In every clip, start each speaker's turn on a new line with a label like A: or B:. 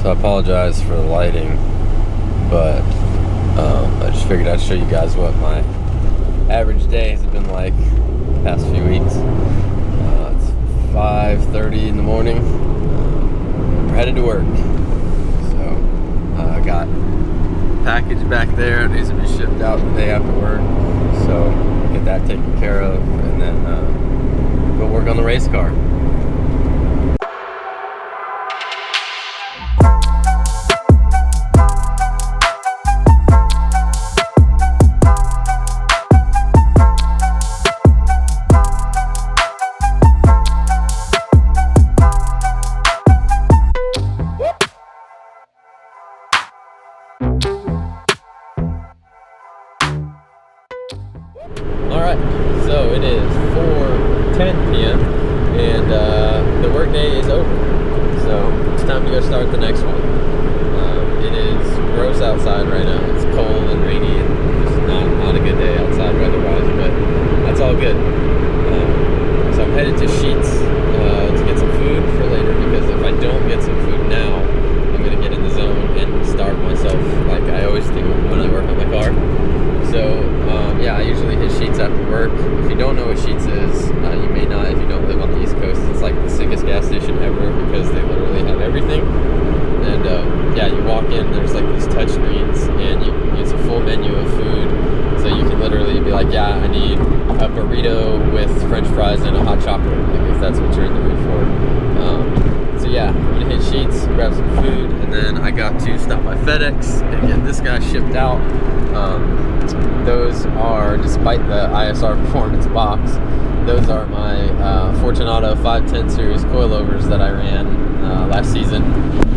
A: So I apologize for the lighting, but I just figured I'd show you guys what my average day has been like the past few weeks. It's 5:30 in the morning. We're headed to work. So I got a package back there. It needs to be shipped out the day after work. So get that taken care of, and then go work on the race car. Alright, so it is 4:10 p.m. and the workday is over. So it's time to go start the next one. It is gross outside right now. It's cold and rainy and just not a good day outside weather-wise, but that's all good. So I'm headed to Sheetz to get some food for later, because if I don't get some food now, I'm going to get in the zone and starve myself like I always do when I work on my car. So yeah, I usually hit Sheetz after work. If you don't know what Sheetz is, you may not if you don't live on the East Coast. It's like the sickest gas station ever, because they literally have everything. And yeah, you walk in, there's like these touch screens, and it's a full menu of food. So you can literally be like, yeah, I need a burrito with French fries and a hot chocolate, like if that's what you're in the mood for. So yeah, I'm gonna hit Sheetz, grab some food, and then I got to stop by FedEx and get this guy shipped out. Those are, despite the ISR Performance box, those are my Fortunato 510 series coilovers that I ran last season,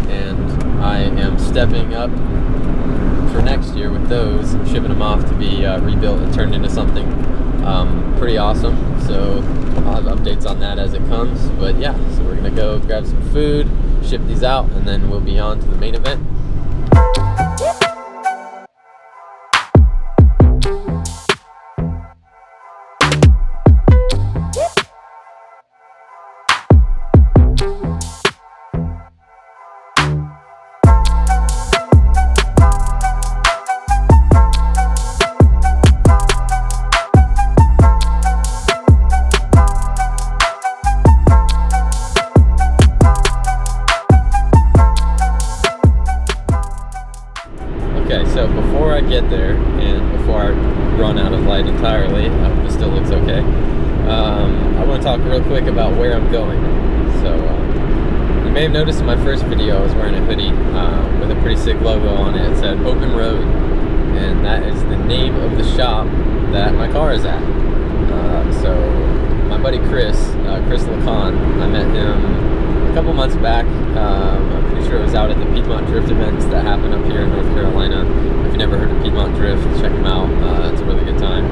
A: and I am stepping up for next year with those, shipping them off to be rebuilt and turned into something pretty awesome. So I'll have updates on that as it comes. But yeah, so we're gonna go grab some food, ship these out, and then we'll be on to the main event. Okay, so before I get there, and before I run out of light entirely, I hope this still looks okay, I want to talk real quick about where I'm going. So, you may have noticed in my first video I was wearing a hoodie with a pretty sick logo on it. It said Open Road, and that is the name of the shop that my car is at. So, my buddy Chris Lacan, I met him a couple months back. I'm pretty sure it was out at the Piedmont Drift events that happen up here in North Carolina. If you've never heard of Piedmont Drift, check them out. It's a really good time.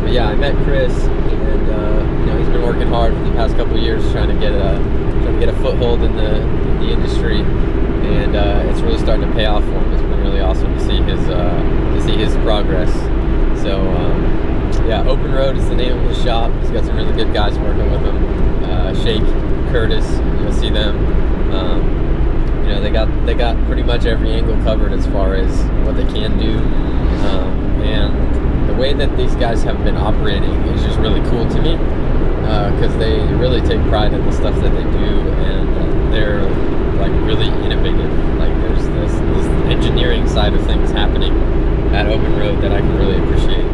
A: But yeah, I met Chris, and you know, he's been working hard for the past couple of years trying to get a foothold in the industry, and it's really starting to pay off for him. It's been really awesome to see his progress. So yeah, Open Road is the name of his shop. He's got some really good guys working with him. Shake, Curtis, you'll see them. You know, they got pretty much every angle covered as far as what they can do, and the way that these guys have been operating is just really cool to me, because they really take pride in the stuff that they do, and they're like really innovative. Like there's this engineering side of things happening at Open Road that I can really appreciate.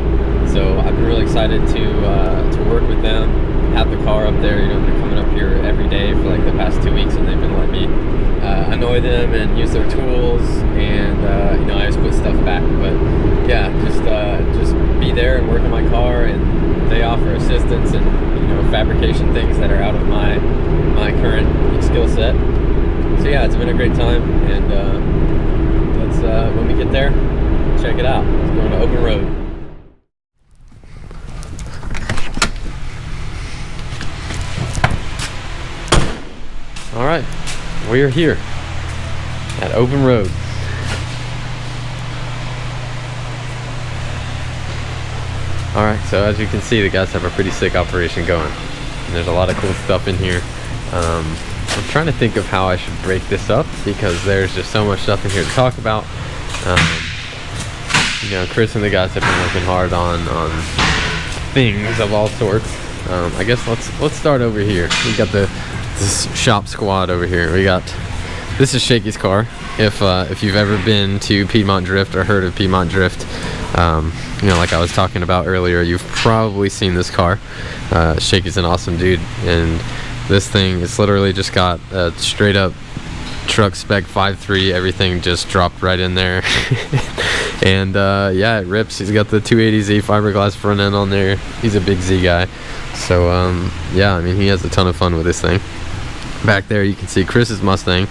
A: So I've been really excited to work with them, have the car up there. You know, they're coming up here every day for like the past 2 weeks, and they've been letting me annoy them and use their tools, and you know, I always put stuff back. But yeah, just be there and work on my car, and they offer assistance and, you know, fabrication things that are out of my current skill set. So yeah, it's been a great time, and let's when we get there, check it out. Let's go to Open Road. All right, we are here at Open Road. All right, so as you can see, the guys have a pretty sick operation going. And there's a lot of cool stuff in here. I'm trying to think of how I should break this up because there's just so much stuff in here to talk about. You know, Chris and the guys have been working hard on things of all sorts. I guess let's start over here. We got this shop squad over here. This is Shaky's car. If you've ever been to Piedmont Drift or heard of Piedmont Drift, you know, like I was talking about earlier, you've probably seen this car. Shaky's an awesome dude, and this thing is literally just got a straight up truck spec 5.3, everything just dropped right in there. And yeah, it rips. He's got the 280Z fiberglass front end on there. He's a big Z guy, so yeah, I mean, he has a ton of fun with this thing. Back there you can see Chris's Mustang.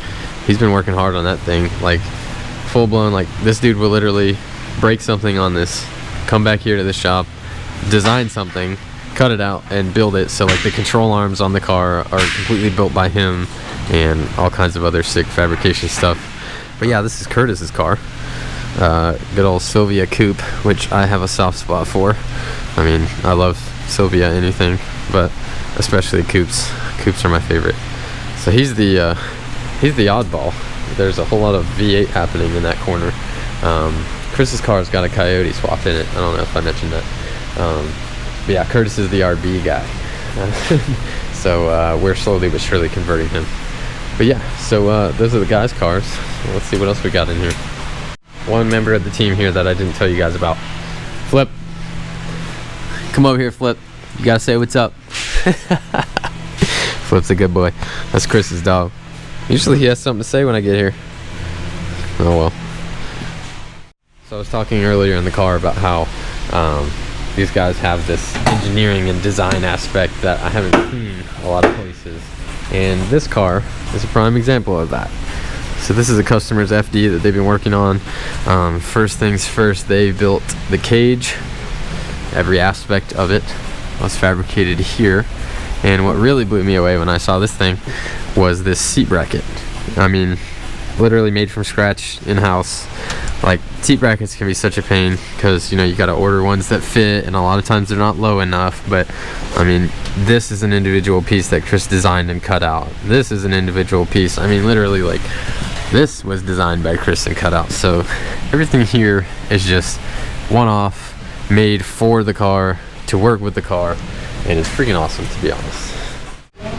A: He's been working hard on that thing, like full blown. Like, this dude will literally break something on this, come back here to the shop, design something, cut it out, and build it. So like the control arms on the car are completely built by him, and all kinds of other sick fabrication stuff. But yeah, this is Curtis's car. Good old Sylvia coupe, which I have a soft spot for. I mean, I love Sylvia anything, but especially coupes. Coupes are my favorite. So he's the oddball. There's a whole lot of V8 happening in that corner. Chris's car's got a Coyote swap in it. I don't know if I mentioned that. But yeah, Curtis is the RB guy. So we're slowly but surely converting him. But yeah, so those are the guys' cars. Let's see what else we got in here. One member of the team here that I didn't tell you guys about. Flip. Come over here, Flip. You gotta say what's up. Flip's a good boy. That's Chris's dog. Usually he has something to say when I get here. Oh well. So I was talking earlier in the car about how these guys have this engineering and design aspect that I haven't seen a lot of places. And this car is a prime example of that. So this is a customer's FD that they've been working on. First things first, they built the cage. Every aspect of it was fabricated here. And what really blew me away when I saw this thing was this seat bracket. I mean, literally made from scratch, in-house. Like, seat brackets can be such a pain because, you know, you got to order ones that fit, and a lot of times they're not low enough. But I mean, this is an individual piece that Chris designed and cut out. This is an individual piece. I mean, literally, like, this was designed by Chris and cut out. So everything here is just one-off, made for the car, to work with the car, and it's freaking awesome, to be honest.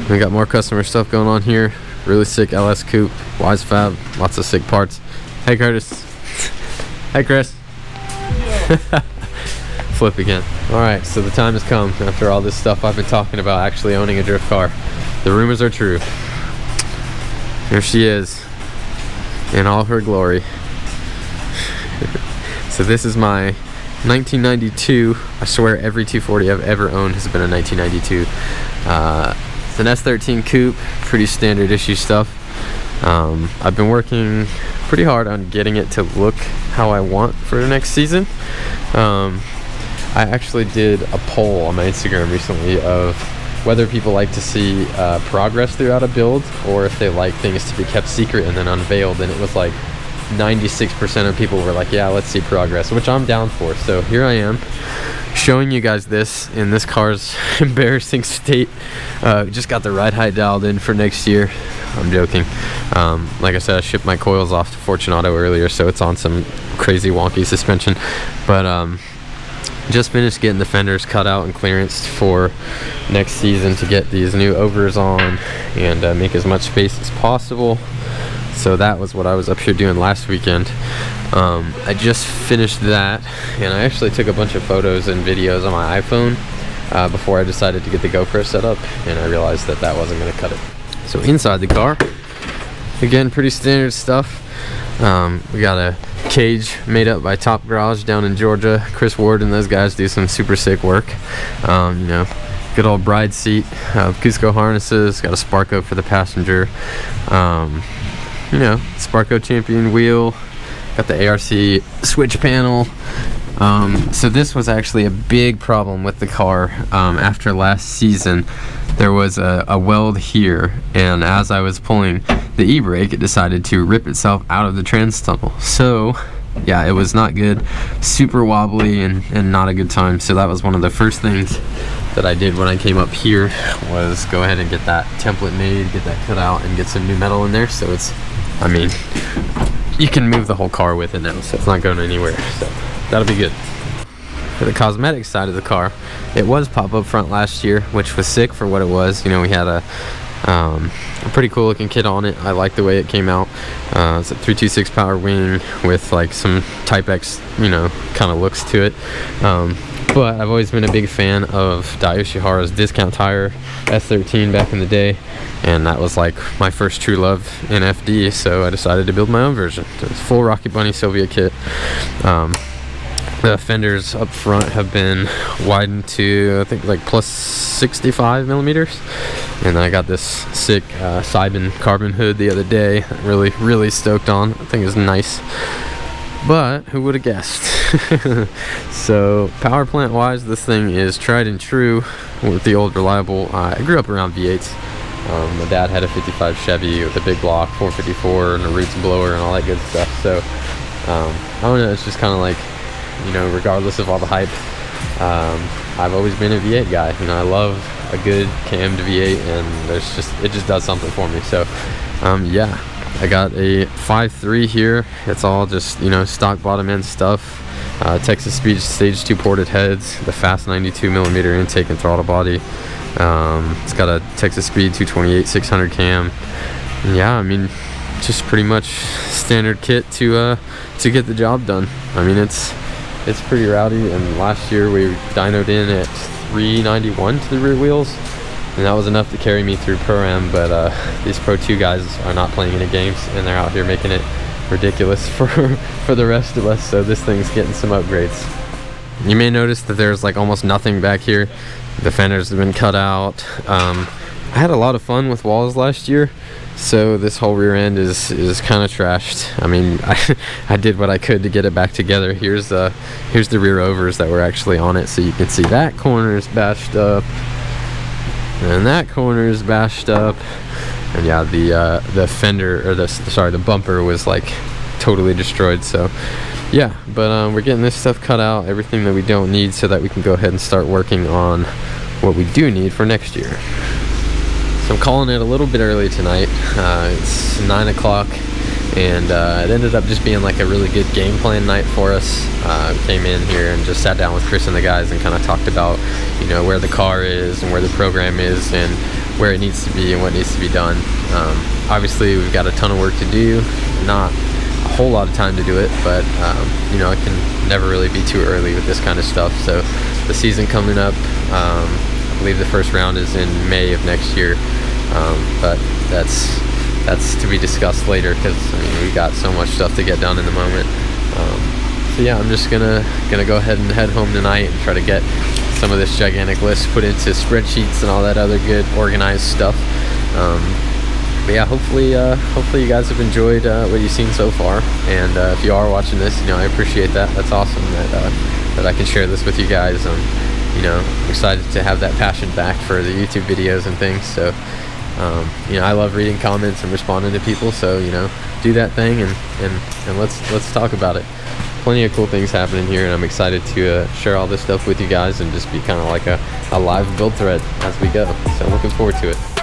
A: We got more customer stuff going on here. Really sick LS coupe, Wise Fab, lots of sick parts. Hey Curtis. Hey Chris. Flip again. Alright, so the time has come, after all this stuff I've been talking about actually owning a drift car. The rumors are true. Here she is, in all her glory. So this is my 1992. I swear every 240 I've ever owned has been a 1992. It's an S13 coupe, pretty standard issue stuff. I've been working pretty hard on getting it to look how I want for the next season. I actually did a poll on my Instagram recently of whether people like to see progress throughout a build, or if they like things to be kept secret and then unveiled, and it was like 96% of people were like, yeah, let's see progress, which I'm down for. So here I am showing you guys this in this car's embarrassing state. Just got the ride height dialed in for next year. I'm joking. Like I said, I shipped my coils off to Fortunato earlier, so it's on some crazy wonky suspension. But just finished getting the fenders cut out and clearanced for next season to get these new overs on and make as much space as possible. So that was what I was up here doing last weekend. I just finished that, and I actually took a bunch of photos and videos on my iPhone before I decided to get the GoPro set up, and I realized that that wasn't going to cut it. So inside the car, again, pretty standard stuff. We got a cage made up by Top Garage down in Georgia. Chris Ward and those guys do some super sick work. You know, good old bride seat, Cusco harnesses, got a Sparco for the passenger. You know, Sparco Champion wheel, got the ARC switch panel. So this was actually a big problem with the car. After last season, there was a weld here, and as I was pulling the e-brake, it decided to rip itself out of the trans tunnel. So yeah, it was not good, super wobbly, and not a good time. So that was one of the first things that I did when I came up here was go ahead and get that template made, get that cut out, and get some new metal in there. So it's, I mean, you can move the whole car with it now, so it's not going anywhere. So that'll be good. For the cosmetic side of the car, it was pop-up front last year, which was sick for what it was. You know, we had a pretty cool looking kit on it. I like the way it came out. It's a 326 power wing with like some Type X, you know, kind of looks to it. But I've always been a big fan of Daiyoshi Hara's discount tire S13 back in the day, and that was like my first true love in FD, so I decided to build my own version. So it's full Rocket Bunny Sylvia kit. The fenders up front have been widened to, I think, like plus 65 millimeters. And I got this sick Cybin carbon hood the other day. Really stoked on. I think it's nice. But who would have guessed? So power plant wise, this thing is tried and true with the old reliable. I grew up around V8s. My dad had a 55 Chevy with a big block 454 and a roots blower and all that good stuff. So I don't know, it's just kind of like, you know, regardless of all the hype, I've always been a V8 guy. You know, I love a good cammed V8, and it just does something for me. So yeah, I got a 5.3 here. It's all just, you know, stock bottom end stuff. Texas Speed stage 2 ported heads, the fast 92 millimeter intake and throttle body. It's got a Texas Speed 228 600 cam. And yeah, I mean, just pretty much standard kit to get the job done. I mean, it's pretty rowdy, and last year we dynoed in at 391 to the rear wheels, and that was enough to carry me through Pro-Am. But these Pro 2 guys are not playing any games, and they're out here making it ridiculous for the rest of us, so this thing's getting some upgrades. You may notice that there's like almost nothing back here. The fenders have been cut out. I had a lot of fun with walls last year, so this whole rear end is kind of trashed. I mean, I did what I could to get it back together. Here's the rear overs that were actually on it, so you can see that corner is bashed up, and that corner is bashed up, and yeah, the fender, or the bumper was like totally destroyed. So yeah, but we're getting this stuff cut out, everything that we don't need, so that we can go ahead and start working on what we do need for next year. So I'm calling it a little bit early tonight. It's 9 o'clock, and it ended up just being like a really good game plan night for us. Came in here and just sat down with Chris and the guys and kind of talked about, you know, where the car is and where the program is and where it needs to be and what needs to be done. Obviously, we've got a ton of work to do, not a whole lot of time to do it, but you know, it can never really be too early with this kind of stuff. So the season coming up, I believe the first round is in May of next year, but that's to be discussed later, because I mean, we got so much stuff to get done in the moment. So yeah, I'm just gonna go ahead and head home tonight and try to get some of this gigantic list put into spreadsheets and all that other good organized stuff. But yeah, hopefully you guys have enjoyed what you've seen so far, and if you are watching this, you know, I appreciate that. That's awesome that I can share this with you guys. You know, I'm excited to have that passion back for the YouTube videos and things. So you know, I love reading comments and responding to people, so you know, do that thing, and let's talk about it. Plenty of cool things happening here, and I'm excited to share all this stuff with you guys and just be kind of like a live build thread as we go. So looking forward to it.